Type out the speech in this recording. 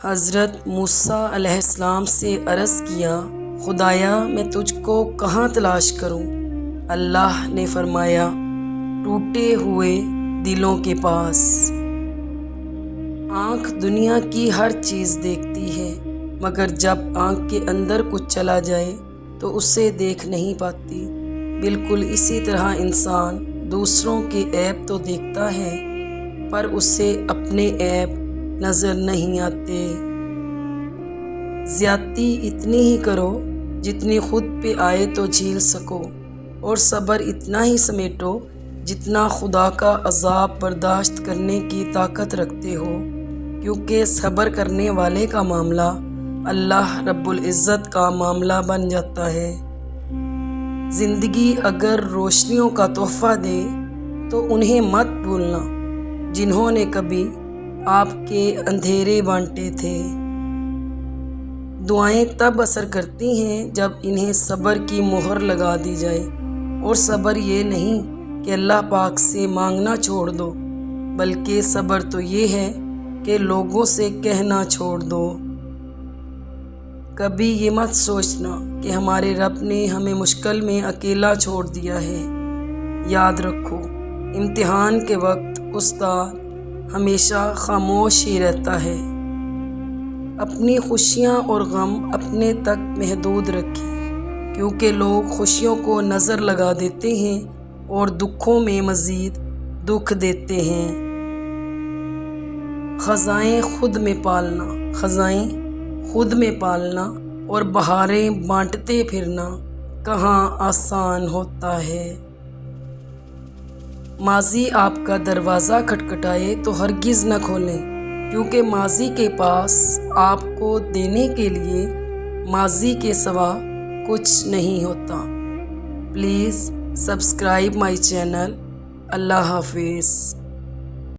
حضرت موسیٰ علیہ السلام سے عرض کیا، خدایا میں تجھ کو کہاں تلاش کروں؟ اللہ نے فرمایا، ٹوٹے ہوئے دلوں کے پاس۔ آنکھ دنیا کی ہر چیز دیکھتی ہے، مگر جب آنکھ کے اندر کچھ چلا جائے تو اسے دیکھ نہیں پاتی۔ بالکل اسی طرح انسان دوسروں کے عیب تو دیکھتا ہے، پر اسے اپنے عیب نظر نہیں آتے۔ زیادتی اتنی ہی کرو جتنی خود پہ آئے تو جھیل سکو، اور صبر اتنا ہی سمیٹو جتنا خدا کا عذاب برداشت کرنے کی طاقت رکھتے ہو، کیونکہ صبر کرنے والے کا معاملہ اللہ رب العزت کا معاملہ بن جاتا ہے۔ زندگی اگر روشنیوں کا تحفہ دے تو انہیں مت بھولنا جنہوں نے کبھی آپ کے اندھیرے بانٹے تھے۔ دعائیں تب اثر کرتی ہیں جب انہیں صبر کی مہر لگا دی جائے، اور صبر یہ نہیں کہ اللہ پاک سے مانگنا چھوڑ دو، بلکہ صبر تو یہ ہے کہ لوگوں سے کہنا چھوڑ دو۔ کبھی یہ مت سوچنا کہ ہمارے رب نے ہمیں مشکل میں اکیلا چھوڑ دیا ہے۔ یاد رکھو، امتحان کے وقت استاد ہمیشہ خاموش ہی رہتا ہے۔ اپنی خوشیاں اور غم اپنے تک محدود رکھیں، کیونکہ لوگ خوشیوں کو نظر لگا دیتے ہیں اور دکھوں میں مزید دکھ دیتے ہیں۔ خزائیں خود میں پالنا اور بہاریں بانٹتے پھرنا کہاں آسان ہوتا ہے۔ ماضی آپ کا دروازہ کھٹکھٹائے تو ہرگز نہ کھولیں، کیونکہ ماضی کے پاس آپ کو دینے کے لیے ماضی کے سوا کچھ نہیں ہوتا۔ Please subscribe my channel. Allah حافظ۔